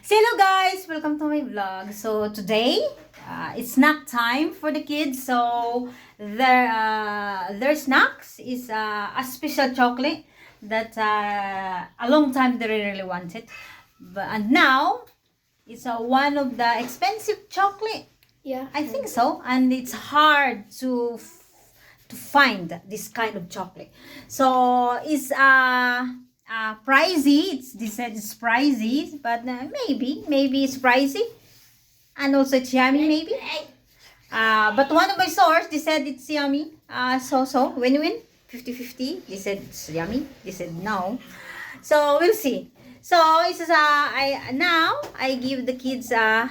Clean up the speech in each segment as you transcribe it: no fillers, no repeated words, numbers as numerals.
Hello guys, welcome to my vlog. So today it's snack time for the kids. So their snacks is a special chocolate that a long time they really wanted, and now it's one of the expensive chocolate. Yeah, I think so, and it's hard to find this kind of chocolate. So it's pricey. They said it's pricey, but maybe it's pricey, and also it's yummy maybe. But one of my stores they said it's yummy. So win-win, 50-50. They said it's yummy. They said no. So we'll see. So it's I give the kids a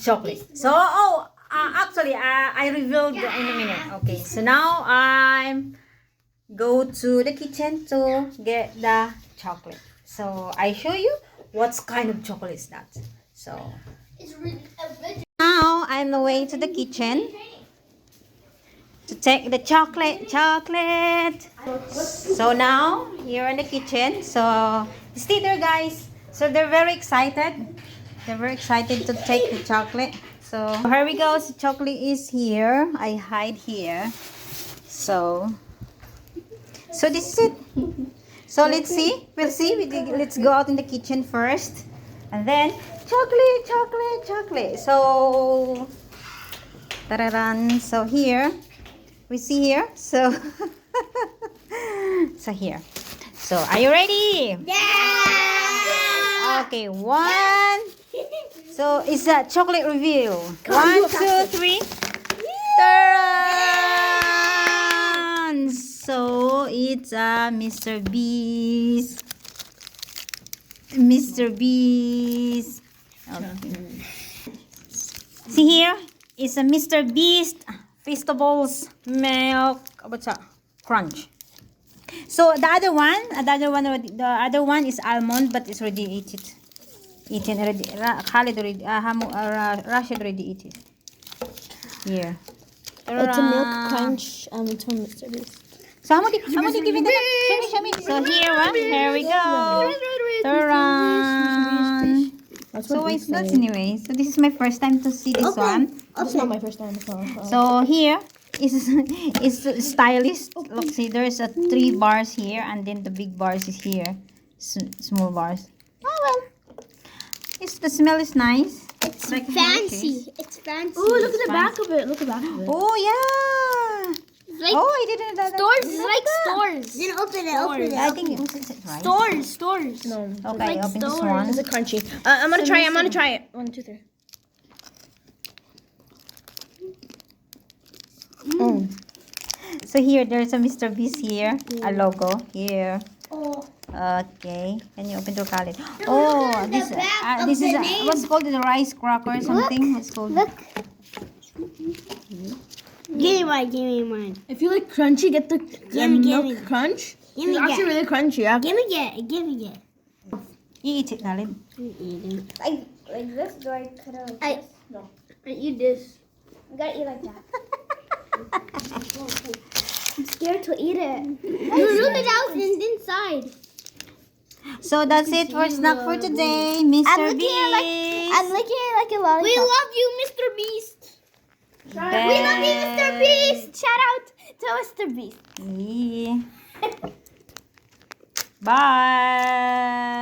chocolate. So actually I revealed in a minute. Okay, so now I'm go to the kitchen to get the chocolate. So I show you what kind of chocolate is that. So now I'm on the way to the kitchen to take the chocolate. So now here in the kitchen. So stay there, guys. So they're very excited. They're very excited to take the chocolate. So here we go. The chocolate is here. I hide here. So this is it. So let's see. We'll see. Let's go out in the kitchen first, and then chocolate. So, tararan. So here, we see here. So, so here. So are you ready? Yeah. Okay. One. So it's a chocolate reveal. 1, 2, 3. Taran! So it's Mr. Beast. Okay. See here, it's a Mr. Beast Feastables Milk. What's that? Crunch. So the other one is almond, but it's already eaten already. Khalid already. Rashid already eat it. Here. It's a milk crunch. It's from Mr. Beast. So how much give it that? Show me. So here we go. Taran. So it's not anyway. So this is my first time to see this one. It's not my first time. So here is stylish. Look, see, there's 3 bars here, and then the big bars is here. Small bars. Oh well. The smell is nice. It's like fancy. It's fancy. Oh, look at the back of it. Oh yeah. Like I didn't know that. stores. It's like stores. Then open it. I think it's right. Stores. No. Okay, like open this stores. one. It's a crunchy. I'm gonna try it. 1, 2, 3. So here, there's a Mr. Beast here. A logo here. Oh. Okay. Can you open the palette? Oh, this is what's called the rice cracker or something. What's called? Look. Give me mine. If you like crunchy, get the milk crunch. It's actually really crunchy. Yeah. Give me it. You eat it, Khalid. Like this? Do I cut out like this? No. I eat this. I gotta eat like that. I'm scared to eat it. You look it out inside. So that's it for snack for today, Mr. Beast. I'm licking it like a lollipop. We love you, Mr. Beast. We love you, Mr. Beast. Shout out to Mr. Beast. Yeah. Bye.